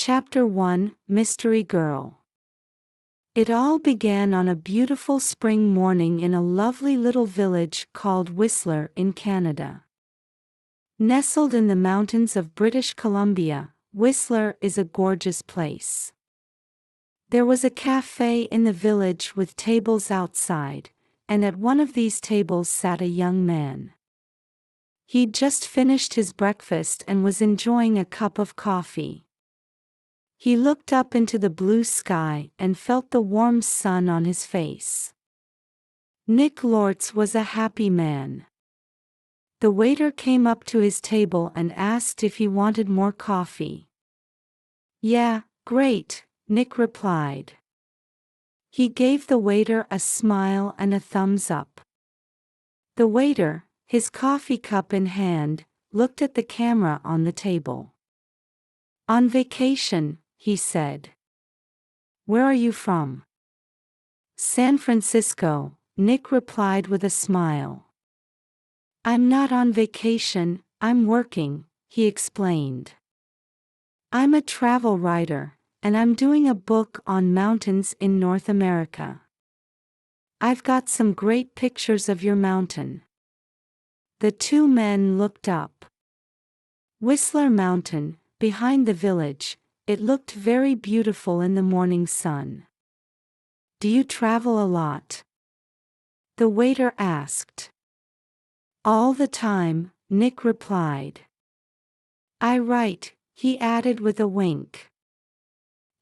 Chapter 1: Mystery Girl. It all began on a beautiful spring morning in a lovely little village called Whistler in Canada. Nestled in the mountains of British Columbia, Whistler is a gorgeous place. There was a cafe in the village with tables outside, and at one of these tables sat a young man. He'd just finished his breakfast and was enjoying a cup of coffee. He looked up into the blue sky and felt the warm sun on his face. Nick Lortz was a happy man. The waiter came up to his table and asked if he wanted more coffee. "Yeah, great," Nick replied. He gave the waiter a smile and a thumbs up. The waiter, his coffee cup in hand, looked at the camera on the table. "On vacation," he said. "Where are you from?" "San Francisco," Nick replied with a smile. "I'm not on vacation, I'm working," he explained. "I'm a travel writer, and I'm doing a book on mountains in North America. I've got some great pictures of your mountain." The two men looked up. Whistler Mountain, behind the village, it looked very beautiful in the morning sun. "Do you travel a lot?" the waiter asked. "All the time," Nick replied. "I write," he added with a wink.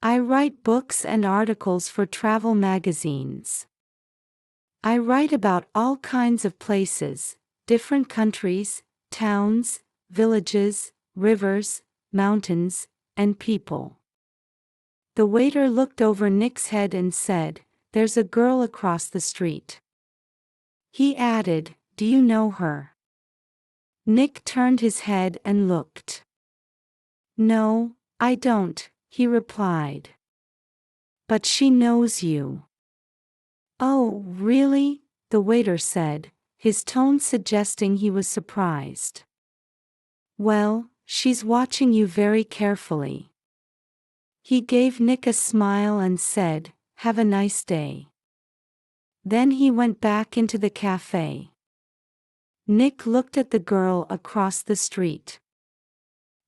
"I write books and articles for travel magazines. I write about all kinds of places, different countries, towns, villages, rivers, mountains, and people." The waiter looked over Nick's head and said, "There's a girl across the street." He added, "Do you know her?" Nick turned his head and looked. "No, I don't," he replied. "But she knows you." "Oh, really?" the waiter said, his tone suggesting he was surprised. "Well, she's watching you very carefully." He gave Nick a smile and said, "Have a nice day." Then he went back into the cafe. Nick looked at the girl across the street.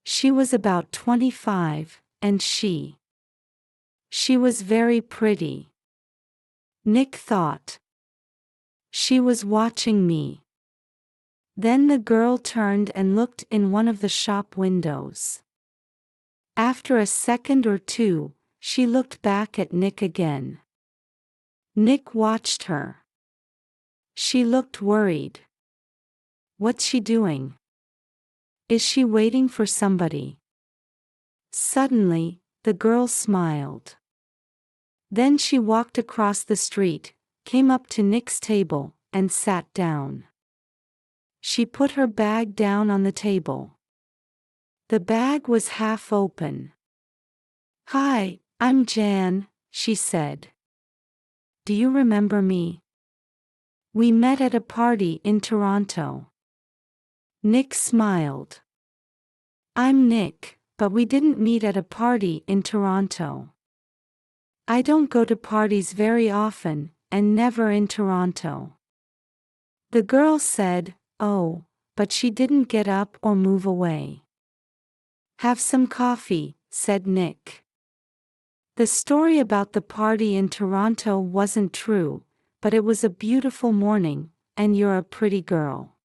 She was about 25, and she was very pretty. Nick thought. She was watching me. Then the girl turned and looked in one of the shop windows. After a second or two, she looked back at Nick again. Nick watched her. She looked worried. What's she doing? Is she waiting for somebody? Suddenly, the girl smiled. Then she walked across the street, came up to Nick's table, and sat down. She put her bag down on the table. The bag was half open. "Hi, I'm Jan," she said. "Do you remember me? We met at a party in Toronto." Nick smiled. "I'm Nick, but we didn't meet at a party in Toronto. I don't go to parties very often, and never in Toronto." The girl said, "Oh," but she didn't get up or move away. "Have some coffee," said Nick. The story about the party in Toronto wasn't true, but it was a beautiful morning, and you're a pretty girl.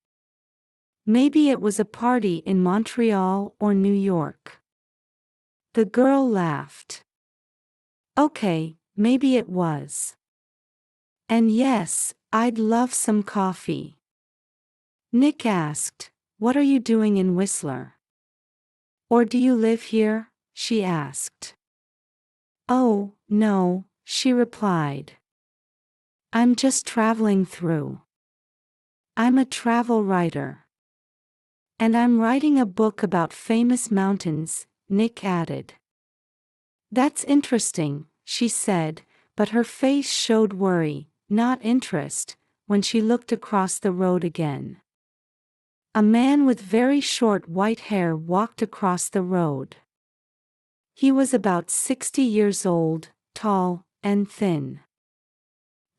Maybe it was a party in Montreal or New York." The girl laughed. "Okay, maybe it was. And yes, I'd love some coffee." Nick asked, "What are you doing in Whistler? Or do you live here?" she asked. "Oh, no," she replied. "I'm just traveling through. I'm a travel writer. And I'm writing a book about famous mountains," Nick added. "That's interesting," she said, but her face showed worry, not interest, when she looked across the road again. A man with very short white hair walked across the road. He was about 60 years old, tall, and thin.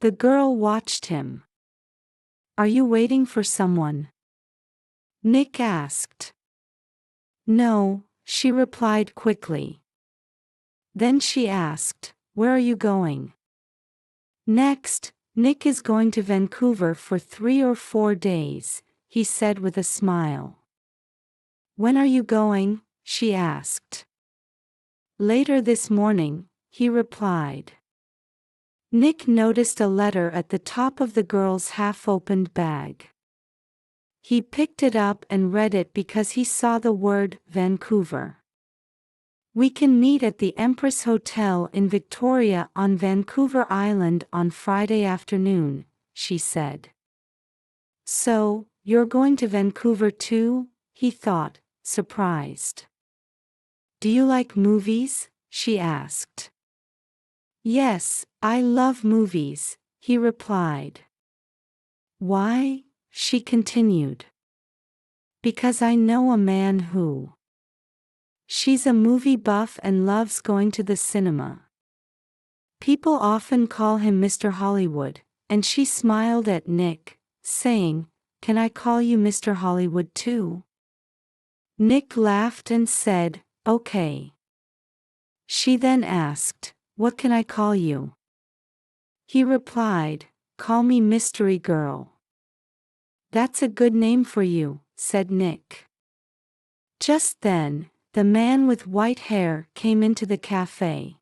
The girl watched him. "Are you waiting for someone?" Nick asked. "No," she replied quickly. Then she asked, "Where are you going?" "Next, Nick is going to Vancouver for 3 or 4 days," he said with a smile. "When are you going?" she asked. "Later this morning," he replied. Nick noticed a letter at the top of the girl's half-opened bag. He picked it up and read it because he saw the word Vancouver. "We can meet at the Empress Hotel in Victoria on Vancouver Island on Friday afternoon," she said. "So, you're going to Vancouver too?" he thought, surprised. "Do you like movies?" she asked. "Yes, I love movies," he replied. "Why?" she continued. "Because I know a man who..." She's a movie buff and loves going to the cinema. People often call him Mr. Hollywood, and she smiled at Nick, saying, "Can I call you Mr. Hollywood too?" Nick laughed and said, "Okay." She then asked, "What can I call you?" He replied, "Call me Mystery Girl." "That's a good name for you," said Nick. Just then, the man with white hair came into the cafe.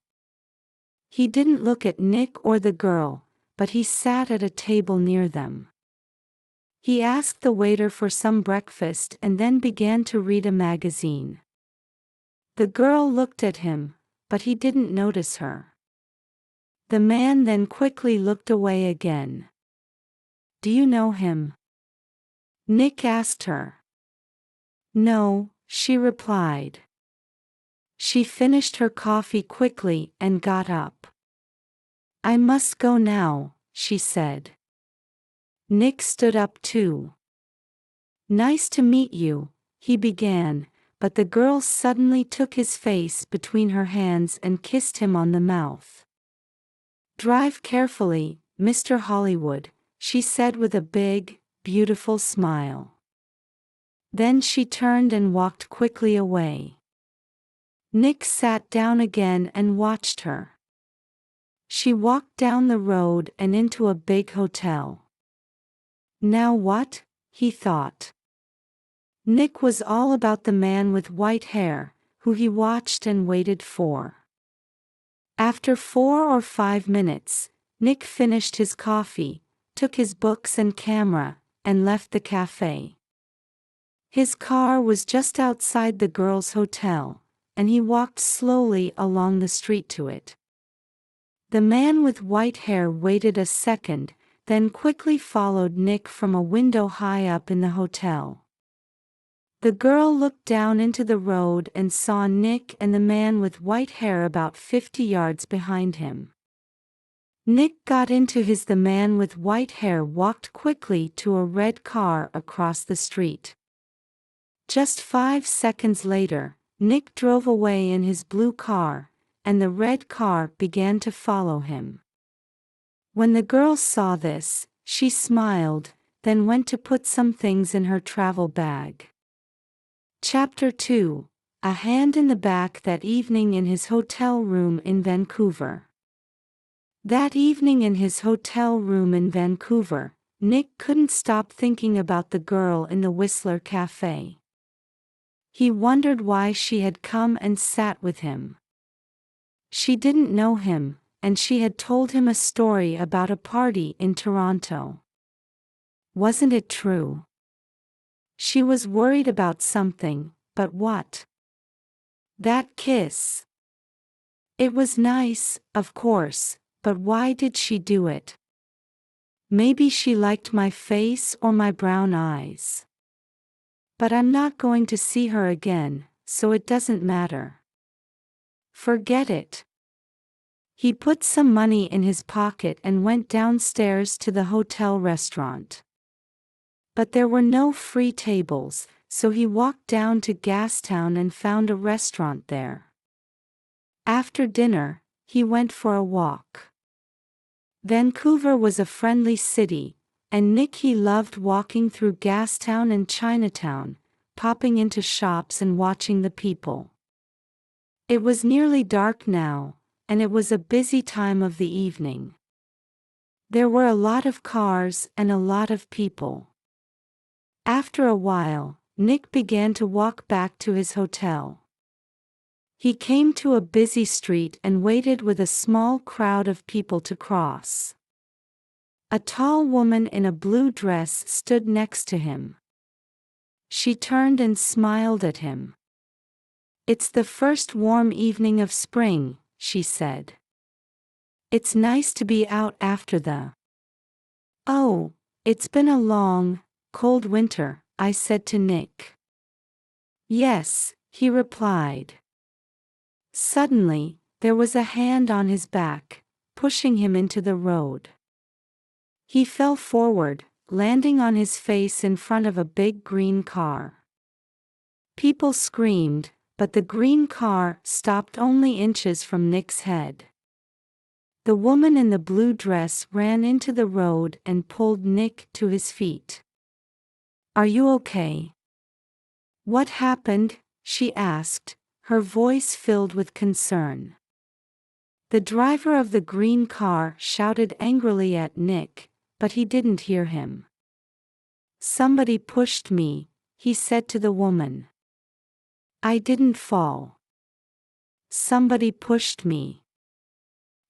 He didn't look at Nick or the girl, but he sat at a table near them. He asked the waiter for some breakfast and then began to read a magazine. The girl looked at him, but he didn't notice her. The man then quickly looked away again. "Do you know him?" Nick asked her. "No," she replied. She finished her coffee quickly and got up. "I must go now," she said. Nick stood up too. "Nice to meet you," he began, but the girl suddenly took his face between her hands and kissed him on the mouth. "Drive carefully, Mr. Hollywood," she said with a big, beautiful smile. Then she turned and walked quickly away. Nick sat down again and watched her. She walked down the road and into a big hotel. Now what? He thought. Nick was all about the man with white hair, who he watched and waited for. After 4 or 5 minutes, Nick finished his coffee, took his books and camera, and left the cafe. His car was just outside the girl's hotel, and he walked slowly along the street to it. The man with white hair waited a second, then quickly followed Nick from a window high up in the hotel. The girl looked down into the road and saw Nick and the man with white hair about 50 yards behind him. Nick got into his. The man with white hair walked quickly to a red car across the street. Just 5 seconds later, Nick drove away in his blue car, and the red car began to follow him. When the girl saw this, she smiled, then went to put some things in her travel bag. Chapter 2: A Hand in the Back. That evening in his hotel room in Vancouver. That evening in his hotel room in Vancouver, Nick couldn't stop thinking about the girl in the Whistler Cafe. He wondered why she had come and sat with him. She didn't know him, and she had told him a story about a party in Toronto. Wasn't it true? She was worried about something, but what? That kiss. It was nice, of course, but why did she do it? Maybe she liked my face or my brown eyes. But I'm not going to see her again, so it doesn't matter. Forget it. He put some money in his pocket and went downstairs to the hotel restaurant. But there were no free tables, so he walked down to Gastown and found a restaurant there. After dinner, he went for a walk. Vancouver was a friendly city, and Nicky loved walking through Gastown and Chinatown, popping into shops and watching the people. It was nearly dark now, and it was a busy time of the evening. There were a lot of cars and a lot of people. After a while, Nick began to walk back to his hotel. He came to a busy street and waited with a small crowd of people to cross. A tall woman in a blue dress stood next to him. She turned and smiled at him. "It's the first warm evening of spring," she said. "It's nice to be out after the—" "Oh, it's been a long, cold winter," I said to Nick. "Yes," he replied. Suddenly, there was a hand on his back, pushing him into the road. He fell forward, landing on his face in front of a big green car. People screamed, but the green car stopped only inches from Nick's head. The woman in the blue dress ran into the road and pulled Nick to his feet. "Are you okay?" "What happened?" she asked, her voice filled with concern. The driver of the green car shouted angrily at Nick, but he didn't hear him. "Somebody pushed me," he said to the woman. "I didn't fall. Somebody pushed me."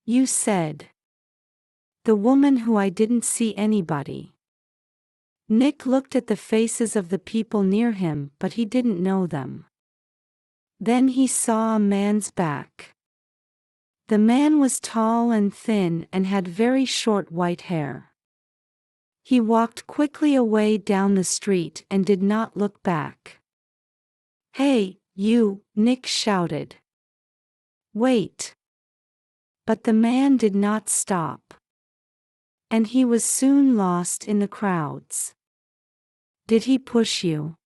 "You said." "The woman who I didn't see anybody." Nick looked at the faces of the people near him, but he didn't know them. Then he saw a man's back. The man was tall and thin and had very short white hair. He walked quickly away down the street and did not look back. "Hey, you!" Nick shouted. "Wait!" But the man did not stop. And he was soon lost in the crowds. "Did he push you?"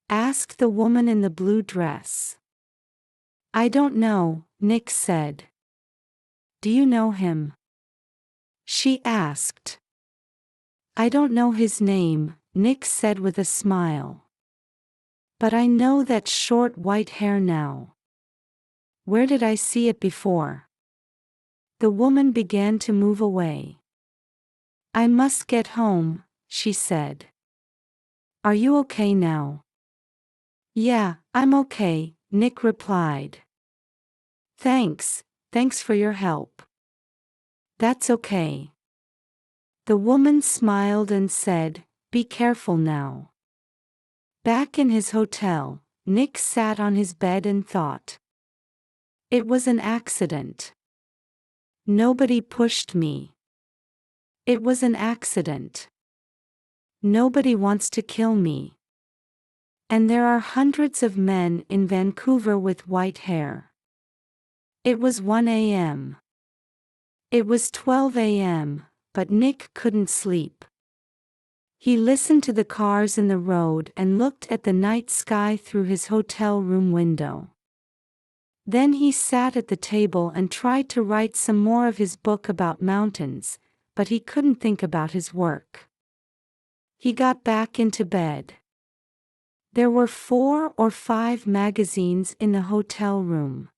asked the woman in the blue dress. "I don't know," Nick said. "Do you know him?" she asked. "I don't know his name," Nick said with a smile. "But I know that short white hair now. Where did I see it before?" The woman began to move away. "I must get home," she said. "Are you okay now?" "Yeah, I'm okay," Nick replied. Thanks for your help." "That's okay." The woman smiled and said, "Be careful now." Back in his hotel, Nick sat on his bed and thought. It was an accident. Nobody pushed me. It was an accident. Nobody wants to kill me. And there are hundreds of men in Vancouver with white hair. It was 1 a.m. It was 12 a.m., but Nick couldn't sleep. He listened to the cars in the road and looked at the night sky through his hotel room window. Then he sat at the table and tried to write some more of his book about mountains, but he couldn't think about his work. He got back into bed. There were 4 or 5 magazines in the hotel room.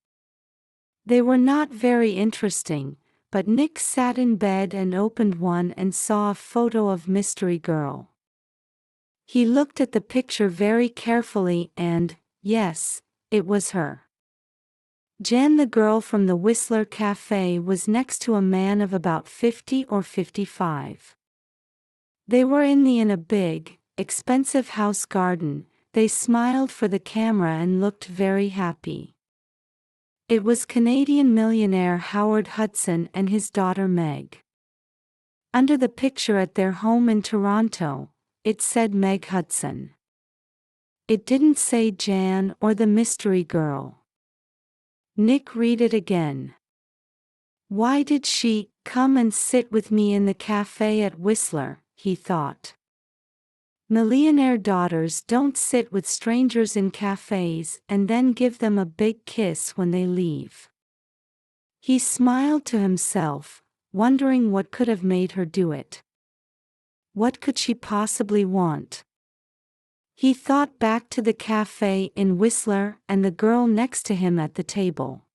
They were not very interesting, but Nick sat in bed and opened one and saw a photo of Mystery Girl. He looked at the picture very carefully and, yes, it was her. Jan, the girl from the Whistler Cafe, was next to a man of about 50 or 55. They were in a big, expensive house garden. They smiled for the camera and looked very happy. It was Canadian millionaire Howard Hudson and his daughter Meg. Under the picture at their home in Toronto, it said Meg Hudson. It didn't say Jan or the Mystery Girl. Nick read it again. Why did she come and sit with me in the cafe at Whistler, he thought. Millionaire daughters don't sit with strangers in cafes and then give them a big kiss when they leave. He smiled to himself, wondering what could have made her do it. What could she possibly want? He thought back to the cafe in Whistler and the girl next to him at the table.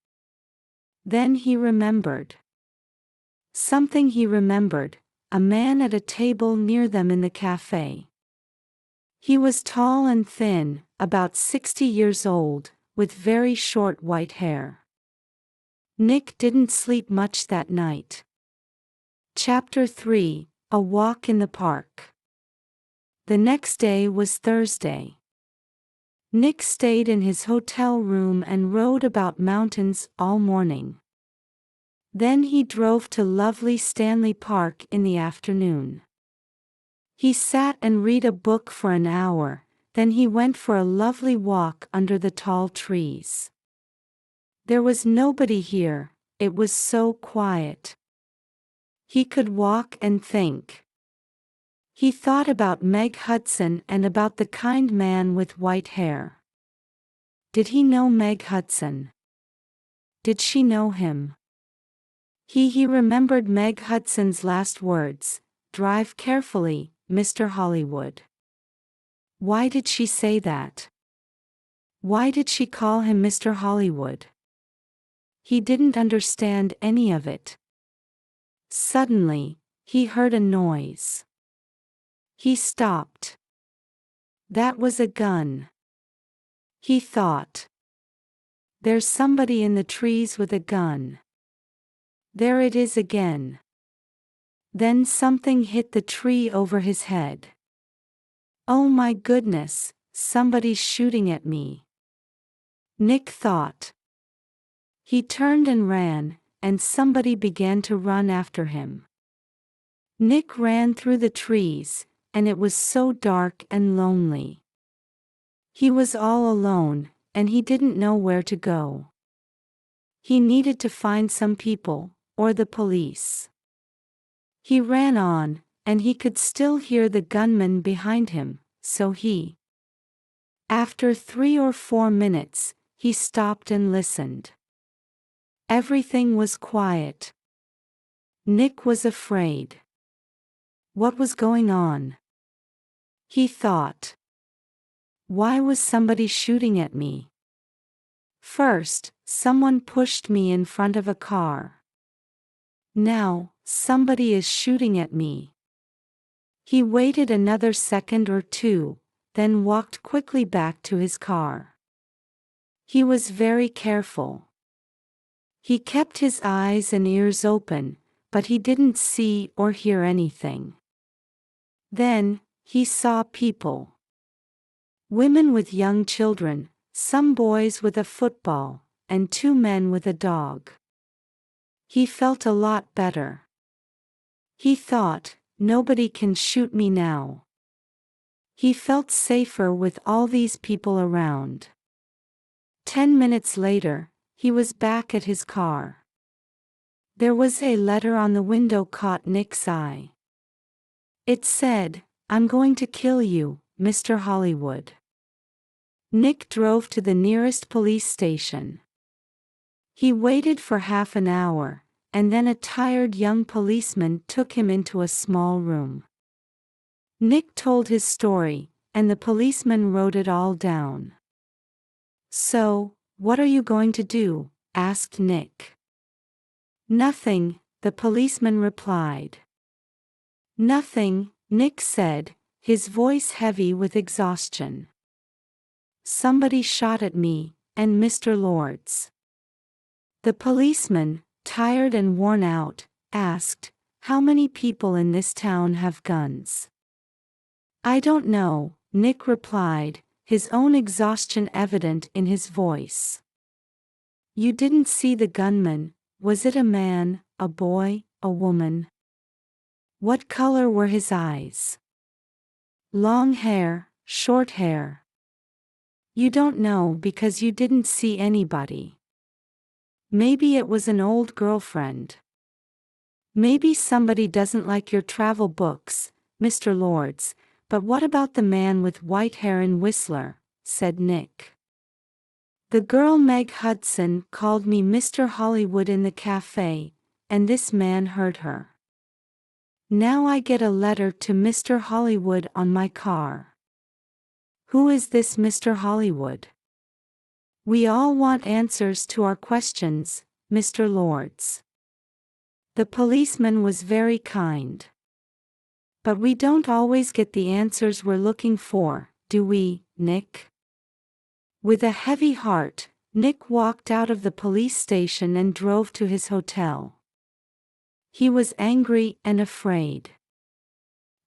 Then he remembered. Something he remembered, a man at a table near them in the cafe. He was tall and thin, about 60 years old, with very short white hair. Nick didn't sleep much that night. Chapter 3: A Walk in the Park. The next day was Thursday. Nick stayed in his hotel room and rode about mountains all morning. Then he drove to lovely Stanley Park in the afternoon. He sat and read a book for an hour, then he went for a lovely walk under the tall trees. There was nobody here, it was so quiet. He could walk and think. He thought about Meg Hudson and about the kind man with white hair. Did he know Meg Hudson? Did she know him? He remembered Meg Hudson's last words, "Drive carefully, Mr. Hollywood." Why did she say that? Why did she call him Mr. Hollywood? He didn't understand any of it. Suddenly, he heard a noise. He stopped. That was a gun. He thought. There's somebody in the trees with a gun. There it is again. Then something hit the tree over his head. Oh my goodness, somebody's shooting at me. Nick thought. He turned and ran, and somebody began to run after him. Nick ran through the trees, and it was so dark and lonely. He was all alone, and he didn't know where to go. He needed to find some people, or the police. He ran on, and he could still hear the gunman behind him, so he. After 3 or 4 minutes, he stopped and listened. Everything was quiet. Nick was afraid. What was going on? He thought. Why was somebody shooting at me? First, someone pushed me in front of a car. Now, somebody is shooting at me. He waited another second or two, then walked quickly back to his car. He was very careful. He kept his eyes and ears open, but he didn't see or hear anything. Then, he saw people. Women with young children, some boys with a football, and 2 men with a dog. He felt a lot better. He thought, nobody can shoot me now. He felt safer with all these people around. 10 minutes later, he was back at his car. There was a letter on the window caught Nick's eye. It said, "I'm going to kill you, Mr. Hollywood." Nick drove to the nearest police station. He waited for half an hour, and then a tired young policeman took him into a small room. Nick told his story, and the policeman wrote it all down. "So, what are you going to do?" asked Nick. "Nothing," the policeman replied. "Nothing," Nick said, his voice heavy with exhaustion. "Somebody shot at me, and Mr. Lords." The policeman, tired and worn out, asked, "How many people in this town have guns?" "I don't know," Nick replied, his own exhaustion evident in his voice. "You didn't see the gunman, was it a man, a boy, a woman? What color were his eyes? Long hair, short hair?" "You don't know because you didn't see anybody. Maybe it was an old girlfriend. Maybe somebody doesn't like your travel books, Mr. Lords, But what about the man with white hair in Whistler? Said Nick. The girl Meg Hudson called me Mr. Hollywood in the cafe, and this man heard her. Now I get a letter to Mr. Hollywood on my car. Who is this Mr. Hollywood? We all want answers to our questions, Mr. Lords. The policeman was very kind. But we don't always get the answers we're looking for, do we, Nick? With a heavy heart, Nick walked out of the police station and drove to his hotel. He was angry and afraid.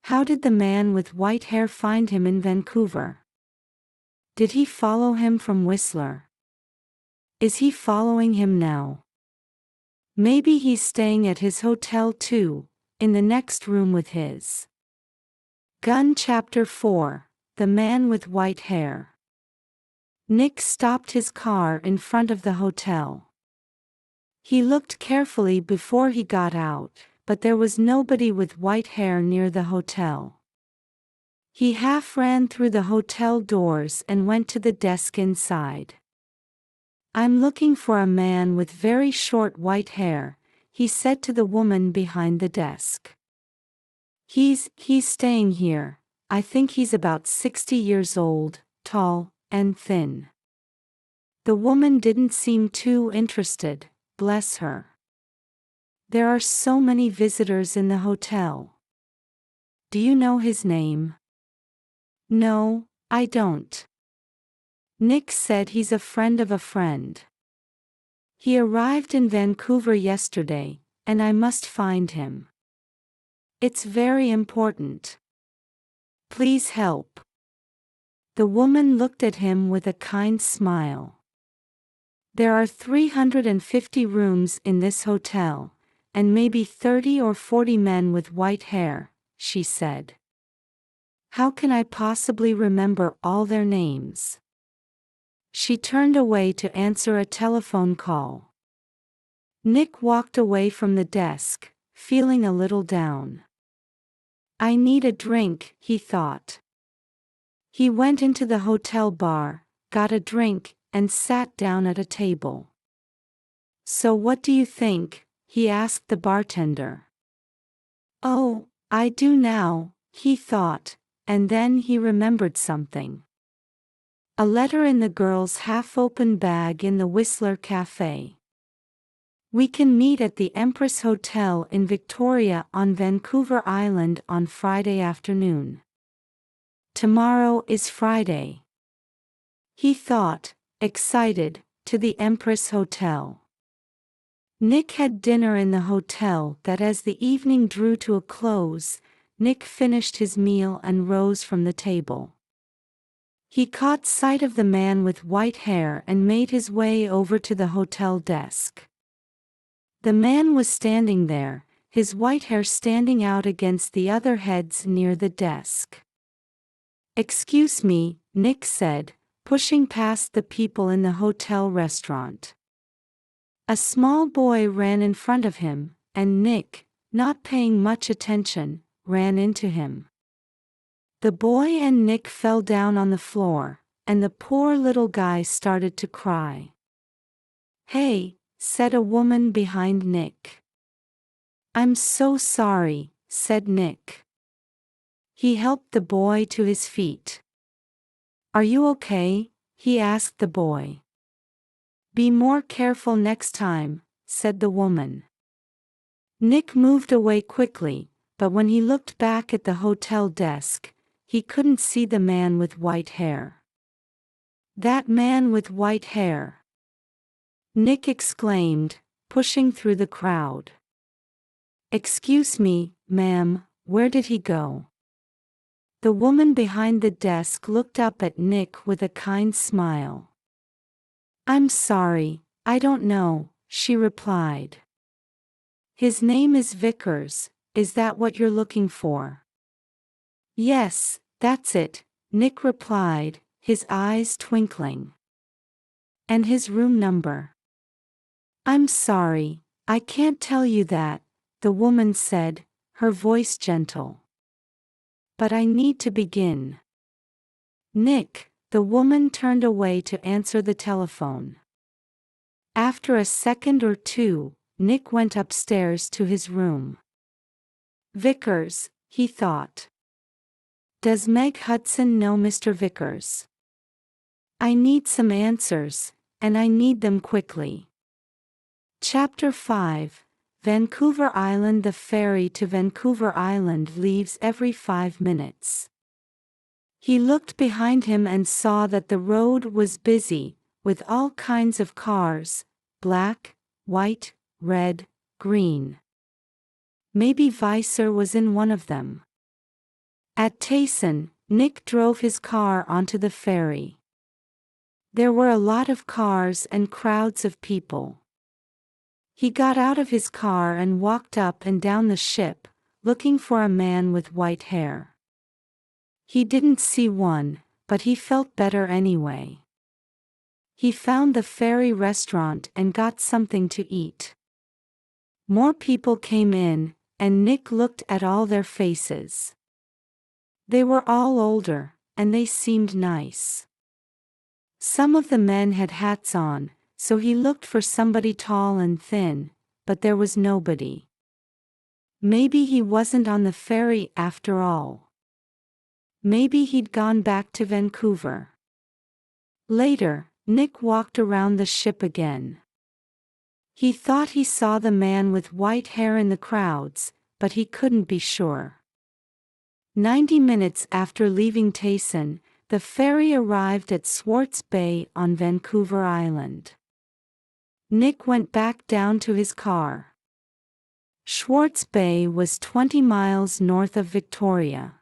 How did the man with white hair find him in Vancouver? Did he follow him from Whistler? Is he following him now? Maybe he's staying at his hotel too, in the next room with his gun. Chapter 4: The Man with White Hair. Nick stopped his car in front of the hotel. He looked carefully before he got out, but there was nobody with white hair near the hotel. He half ran through the hotel doors and went to the desk inside. I'm looking for a man with very short white hair, he said to the woman behind the desk. He's staying here. I think he's about 60 years old, tall and thin. The woman didn't seem too interested, bless her. There are so many visitors in the hotel. Do you know his name? No, I don't. Nick said he's a friend of a friend. He arrived in Vancouver yesterday, and I must find him. It's very important. Please help. The woman looked at him with a kind smile. There are 350 rooms in this hotel, and maybe 30 or 40 men with white hair, she said. How can I possibly remember all their names? She turned away to answer a telephone call. Nick walked away from the desk, feeling a little down. I need a drink, he thought. He went into the hotel bar, got a drink, and sat down at a table. So what do you think? He asked the bartender. Oh, I do now, he thought, and then he remembered something. A letter in the girl's half-open bag in the Whistler Cafe. We can meet at the Empress Hotel in Victoria on Vancouver Island on Friday afternoon. Tomorrow is Friday. He thought, excited, to the Empress Hotel. Nick had dinner in the hotel. That as the evening drew to a close, Nick finished his meal and rose from the table. He caught sight of the man with white hair and made his way over to the hotel desk. The man was standing there, his white hair standing out against the other heads near the desk. Excuse me, Nick said, pushing past the people in the hotel restaurant. A small boy ran in front of him, and Nick, not paying much attention, ran into him. The boy and Nick fell down on the floor, and the poor little guy started to cry. Hey, said a woman behind Nick. I'm so sorry, said Nick. He helped the boy to his feet. Are you okay? He asked the boy. Be more careful next time, said the woman. Nick moved away quickly, but when he looked back at the hotel desk, he couldn't see the man with white hair. That man with white hair! Nick exclaimed, pushing through the crowd. Excuse me, ma'am, where did he go? The woman behind the desk looked up at Nick with a kind smile. I'm sorry, I don't know, she replied. His name is Vickers, is that what you're looking for? Yes, that's it, Nick replied, his eyes twinkling. And his room number? I'm sorry, I can't tell you that, the woman said, her voice gentle. but I need to begin. Nick, the woman turned away to answer the telephone. After a second or two, Nick went upstairs to his room. Vickers, he thought. Does Meg Hudson know Mr. Vickers? I need some answers, and I need them quickly. Chapter 5, Vancouver Island. The ferry to Vancouver Island leaves every 5 minutes. He looked behind him and saw that the road was busy, with all kinds of cars, black, white, red, green. Maybe Visser was in one of them. At Tayson, Nick drove his car onto the ferry. There were a lot of cars and crowds of people. He got out of his car and walked up and down the ship, looking for a man with white hair. He didn't see one, but he felt better anyway. He found the ferry restaurant and got something to eat. More people came in, and Nick looked at all their faces. They were all older, and they seemed nice. Some of the men had hats on, so he looked for somebody tall and thin, but there was nobody. Maybe he wasn't on the ferry after all. Maybe he'd gone back to Vancouver. Later, Nick walked around the ship again. He thought he saw the man with white hair in the crowds, but he couldn't be sure. 90 minutes after leaving Tayson, the ferry arrived at Swartz Bay on Vancouver Island. Nick went back down to his car. Swartz Bay was 20 miles north of Victoria.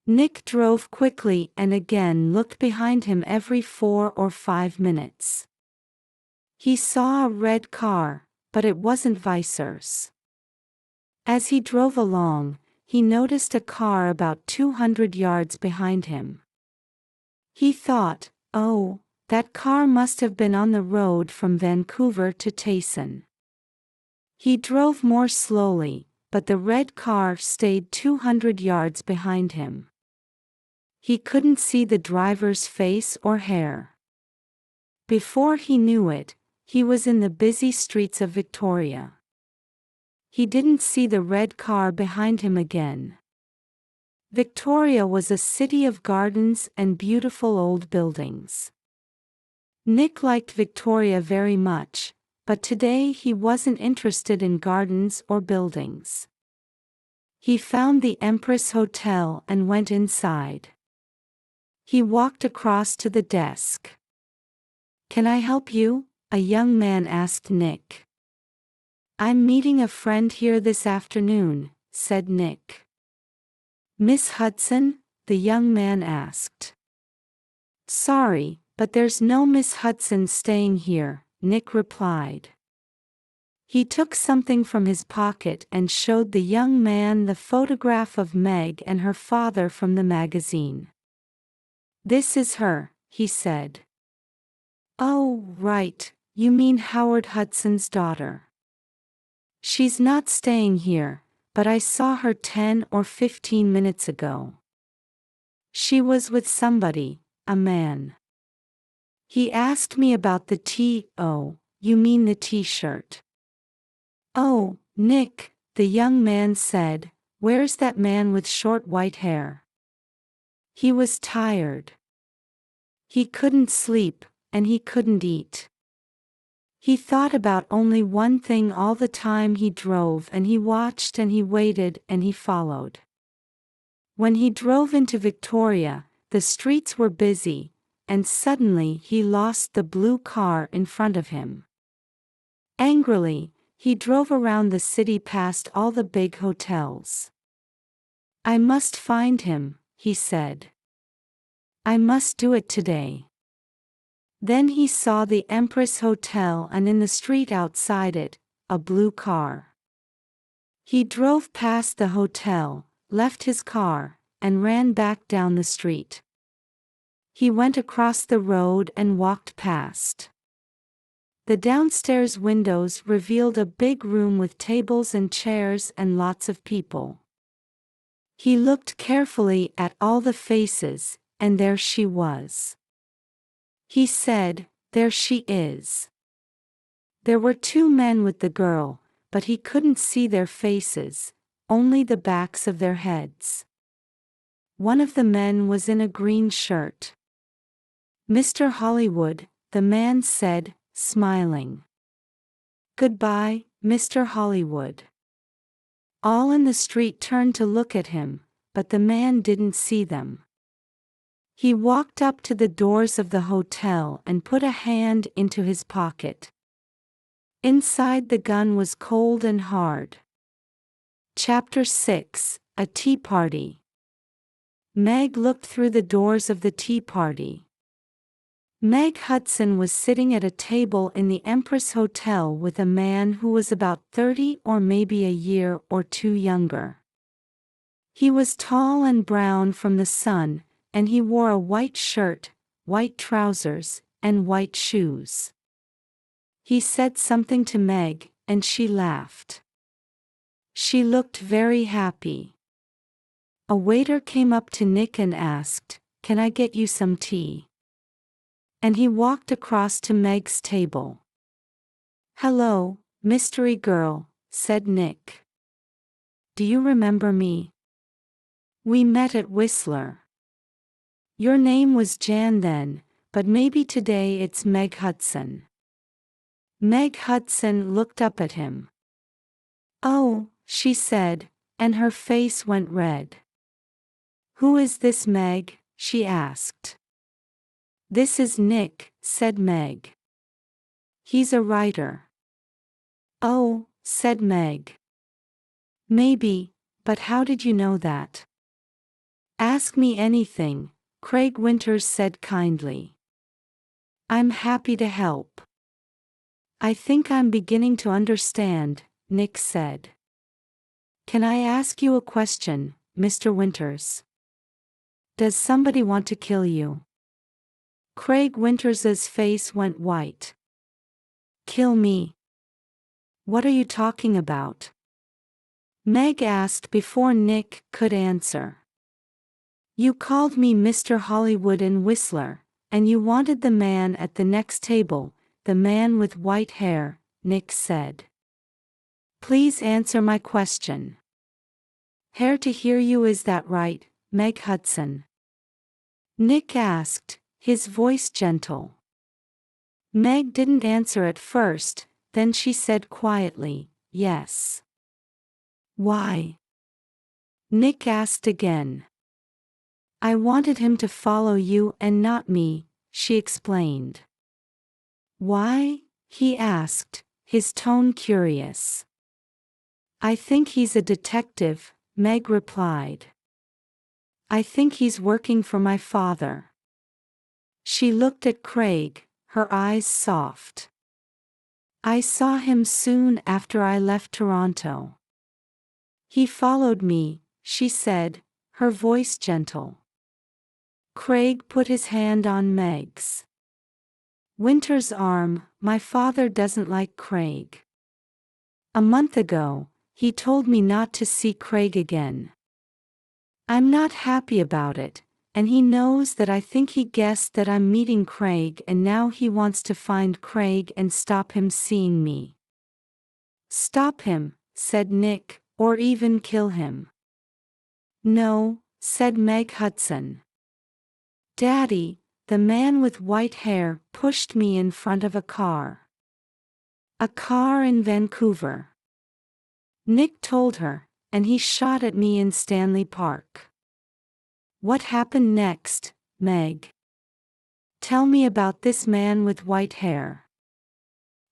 Nick drove quickly and again looked behind him every 4 or 5 minutes. He saw a red car, but it wasn't Visser's. As he drove along, he noticed a car about 200 yards behind him. He thought, oh, that car must have been on the road from Vancouver to Tayson. He drove more slowly, but the red car stayed 200 yards behind him. He couldn't see the driver's face or hair. Before he knew it, he was in the busy streets of Victoria. He didn't see the red car behind him again. Victoria was a city of gardens and beautiful old buildings. Nick liked Victoria very much, but today he wasn't interested in gardens or buildings. He found the Empress Hotel and went inside. He walked across to the desk. "Can I help you?" a young man asked Nick. "I'm meeting a friend here this afternoon," said Nick. "Miss Hudson?" the young man asked. "Sorry, but there's no Miss Hudson staying here," Nick replied. He took something from his pocket and showed the young man the photograph of Meg and her father from the magazine. "This is her," he said. "Oh, right, you mean Howard Hudson's daughter. She's not staying here, but I saw her 10 or 15 minutes ago. She was with somebody, a man. He asked me about the T.O., you mean the t-shirt." "Oh, Nick," the young man said, "where's that man with short white hair?" He was tired. He couldn't sleep, and he couldn't eat. He thought about only one thing all the time he drove, and he watched and he waited and he followed. When he drove into Victoria, the streets were busy, and suddenly he lost the blue car in front of him. Angrily, he drove around the city past all the big hotels. "I must find him," he said. "I must do it today." Then he saw the Empress Hotel and in the street outside it, a blue car. He drove past the hotel, left his car, and ran back down the street. He went across the road and walked past. The downstairs windows revealed a big room with tables and chairs and lots of people. He looked carefully at all the faces, and there she was. He said, "There she is." There were two men with the girl, but he couldn't see their faces, only the backs of their heads. One of the men was in a green shirt. "Mr. Hollywood," the man said, smiling. "Goodbye, Mr. Hollywood." All in the street turned to look at him, but the man didn't see them. He walked up to the doors of the hotel and put a hand into his pocket. Inside the gun was cold and hard. Chapter 6: A Tea Party. Meg looked through the doors of the tea party. Meg Hudson was sitting at a table in the Empress Hotel with a man who was about 30 or maybe a year or two younger. He was tall and brown from the sun, and he wore a white shirt, white trousers, and white shoes. He said something to Meg, and she laughed. She looked very happy. A waiter came up to Nick and asked, "Can I get you some tea?" And he walked across to Meg's table. "Hello, mystery girl," said Nick. "Do you remember me? We met at Whistler. Your name was Jan then, but maybe today it's Meg Hudson." Meg Hudson looked up at him. "Oh," she said, and her face went red. "Who is this Meg?" she asked. "This is Nick," said Meg. "He's a writer." "Oh," said Meg. "Maybe, but how did you know that?" "Ask me anything," Craig Winters said kindly. "I'm happy to help." "I think I'm beginning to understand," Nick said. "Can I ask you a question, Mr. Winters? Does somebody want to kill you?" Craig Winters's face went white. "Kill me? What are you talking about?" Meg asked before Nick could answer. "You called me Mr. Hollywood in Whistler, and you wanted the man at the next table, the man with white hair," Nick said. "Please answer my question." "Hair to hear you, is that right, Meg Hudson?" Nick asked, his voice gentle. Meg didn't answer at first, then she said quietly, "Yes." "Why?" Nick asked again. "I wanted him to follow you and not me," she explained. "Why?" he asked, his tone curious. "I think he's a detective," Meg replied. "I think he's working for my father." She looked at Craig, her eyes soft. "I saw him soon after I left Toronto. He followed me," she said, her voice gentle. Craig put his hand on Meg's. Winter's arm. "My father doesn't like Craig. A month ago, he told me not to see Craig again. I'm not happy about it, and he knows that. I think he guessed that I'm meeting Craig, and now he wants to find Craig and stop him seeing me." "Stop him," said Nick, "or even kill him." "No," said Meg Hudson. "Daddy, the man with white hair pushed me in front of a car. A car in Vancouver. Nick told her, and he shot at me in Stanley Park." "What happened next, Meg? Tell me about this man with white hair,"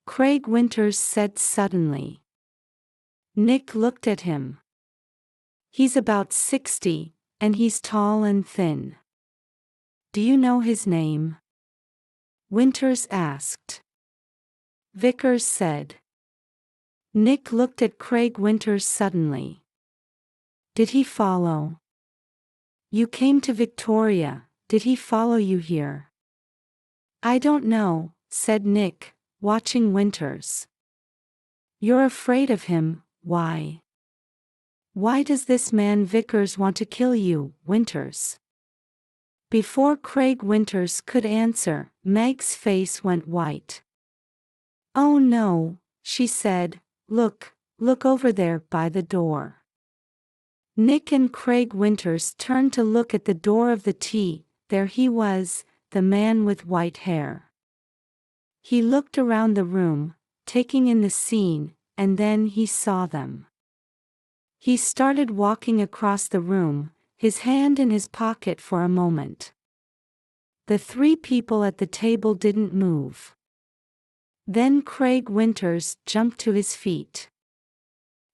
Craig Winters said suddenly. Nick looked at him. "He's about 60, and he's tall and thin." "Do you know his name?" Winters asked. "Vickers said." Nick looked at Craig Winters suddenly. "Did he follow? You came to Victoria, did he follow you here?" "I don't know," said Nick, watching Winters. "You're afraid of him, why?" Why does this man Vickers want to kill you, Winters? Before Craig Winters could answer, Meg's face went white. Oh no, she said, look over there by the door. Nick and Craig Winters turned to look at the door of the T. There he was, the man with white hair. He looked around the room, taking in the scene, and then he saw them. He started walking across the room, his hand in his pocket for a moment. The three people at the table didn't move. Then Craig Winters jumped to his feet.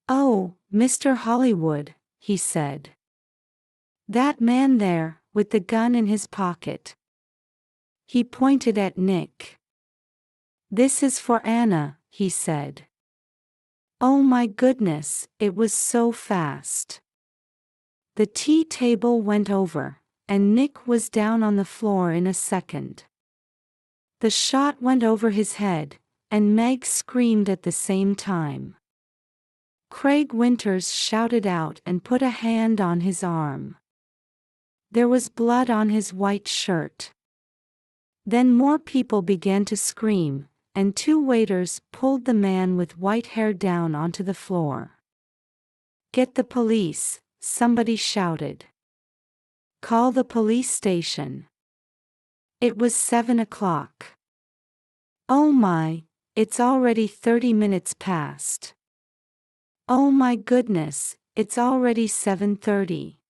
"Oh, Mr. Hollywood," he said. "That man there, with the gun in his pocket." He pointed at Nick. "This is for Anna," he said. Oh my goodness, it was so fast. The tea table went over, and Nick was down on the floor in a second. The shot went over his head, and Meg screamed at the same time. Craig Winters shouted out and put a hand on his arm. There was blood on his white shirt. Then more people began to scream, and two waiters pulled the man with white hair down onto the floor. "Get the police," somebody shouted. "Call the police station." It was 7 o'clock. Oh my, it's already 30 minutes past. Oh my goodness, it's already 7:30.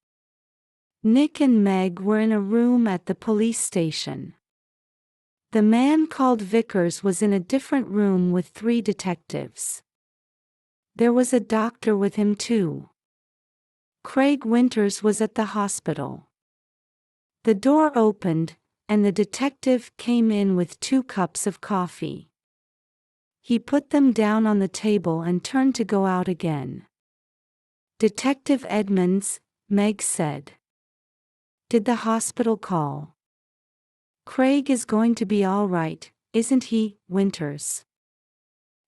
Nick and Meg were in a room at the police station. The man called Vickers was in a different room with 3 detectives. There was a doctor with him too. Craig Winters was at the hospital. The door opened, and the detective came in with 2 cups of coffee. He put them down on the table and turned to go out again. "Detective Edmonds," Meg said. "Did the hospital call?" "Craig is going to be all right, isn't he, Winters?"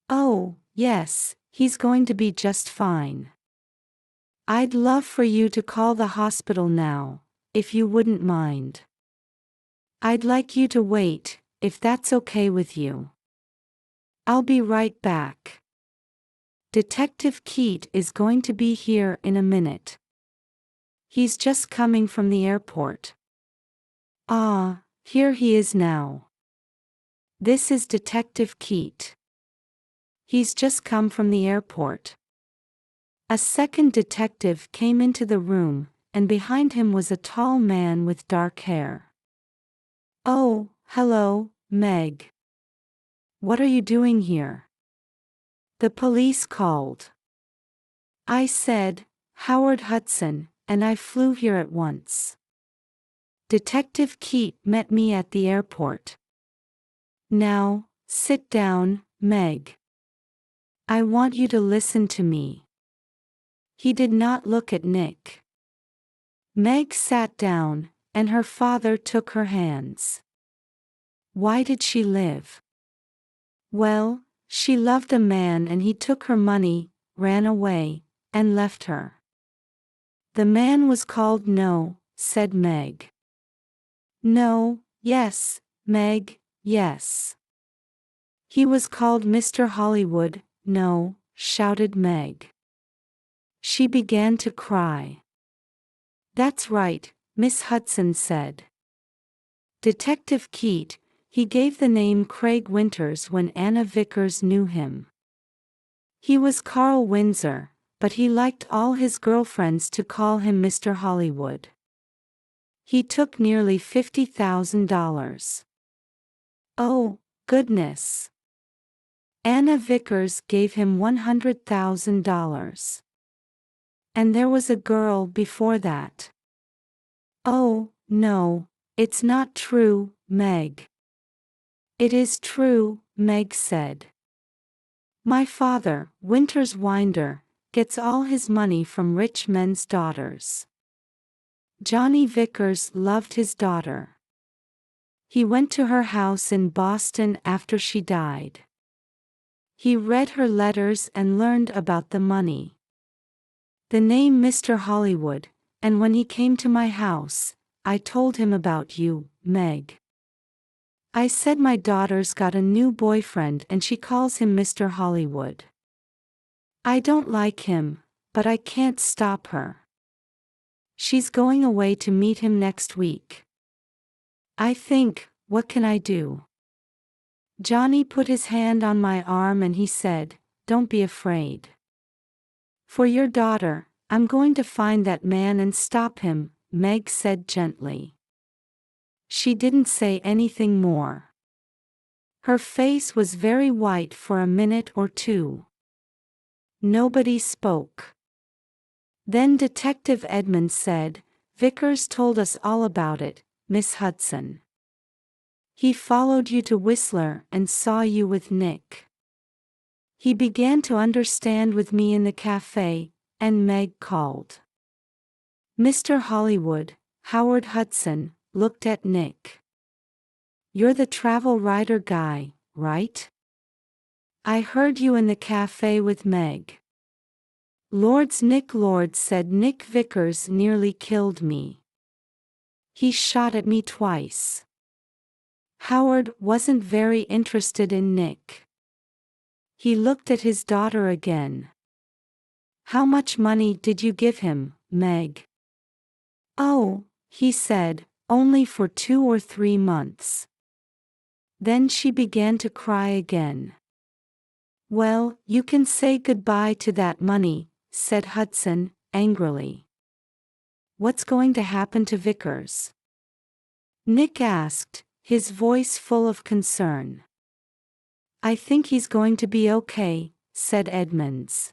"Oh, yes, he's going to be just fine." "I'd love for you to call the hospital now, if you wouldn't mind." "I'd like you to wait, if that's okay with you." "I'll be right back. Detective Keat is going to be here in a minute. He's just coming from the airport." "Ah, here he is now. This is Detective Keat. He's just come from the airport." A second detective came into the room, and behind him was a tall man with dark hair. "Oh, hello, Meg. What are you doing here?" "The police called. I said, Howard Hudson, and I flew here at once. Detective Keat met me at the airport." "Now, sit down, Meg. I want you to listen to me." He did not look at Nick. Meg sat down, and her father took her hands. Why did she live? Well, she loved a man and he took her money, ran away, and left her. "The man was called No," said Meg. "No, yes, Meg, yes. He was called Mr. Hollywood, No," shouted Meg. She began to cry. "That's right," Miss Hudson said. Detective Keat, he gave the name Craig Winters when Anna Vickers knew him. He was Carl Windsor, but he liked all his girlfriends to call him Mr. Hollywood. He took nearly $50,000. Oh, goodness. Anna Vickers gave him $100,000. And there was a girl before that. Oh, no, it's not true, Meg. It is true, Meg said. My father, Winters Winder, gets all his money from rich men's daughters. Johnny Vickers loved his daughter. He went to her house in Boston after she died. He read her letters and learned about the money. The name Mr. Hollywood, and when he came to my house, I told him about you, Meg. I said my daughter's got a new boyfriend and she calls him Mr. Hollywood. I don't like him, but I can't stop her. She's going away to meet him next week. I think, what can I do? Johnny put his hand on my arm and he said, "Don't be afraid. For your daughter, I'm going to find that man and stop him," Meg said gently. She didn't say anything more. Her face was very white for a minute or two. Nobody spoke. Then Detective Edmonds said, "Vickers told us all about it, Miss Hudson. He followed you to Whistler and saw you with Nick. He began to understand with me in the cafe, and Meg called. Mr. Hollywood, Howard Hudson, looked at Nick. You're the travel writer guy, right? I heard you in the cafe with Meg. Nick Lord said Nick Vickers nearly killed me. He shot at me twice." Howard wasn't very interested in Nick. He looked at his daughter again. "How much money did you give him, Meg?" "Oh," he said, "only for 2 or 3 months." Then she began to cry again. "Well, you can say goodbye to that money," said Hudson, angrily. "What's going to happen to Vickers?" Nick asked, his voice full of concern. "I think he's going to be okay," said Edmonds.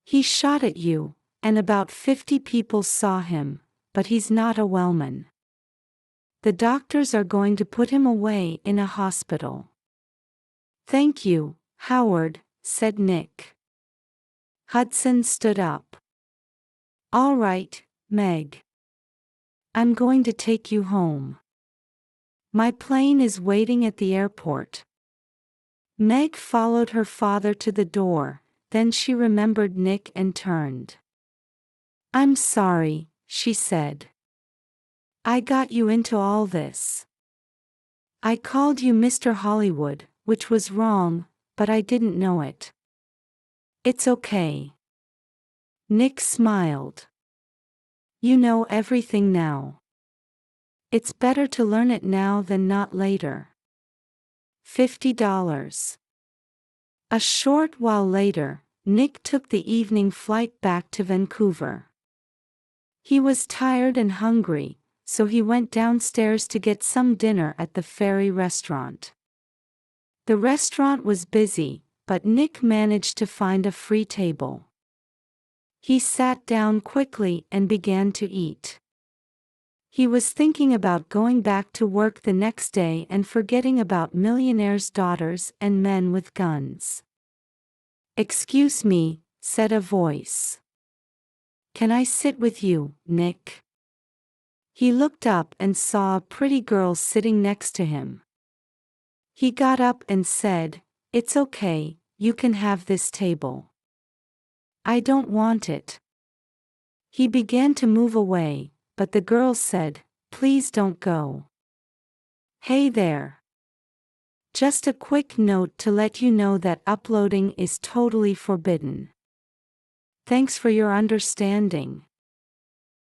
"He shot at you, and about 50 people saw him, but he's not a Wellman. The doctors are going to put him away in a hospital." "Thank you, Howard," said Nick. Hudson stood up. "All right, Meg. I'm going to take you home. My plane is waiting at the airport." Meg followed her father to the door, then she remembered Nick and turned. "I'm sorry," she said. "I got you into all this. I called you Mr. Hollywood, which was wrong, but I didn't know it. It's okay." Nick smiled. "You know everything now. It's better to learn it now than not later." $50. A short while later, Nick took the evening flight back to Vancouver. He was tired and hungry, so he went downstairs to get some dinner at the Ferry restaurant. The restaurant was busy, but Nick managed to find a free table. He sat down quickly and began to eat. He was thinking about going back to work the next day and forgetting about millionaires' daughters and men with guns. "Excuse me," said a voice. "Can I sit with you, Nick?" He looked up and saw a pretty girl sitting next to him. He got up and said, "It's okay, you can have this table." "I don't want it." He began to move away, but the girl said, "Please don't go." "Hey there. Just a quick note to let you know that uploading is totally forbidden. Thanks for your understanding."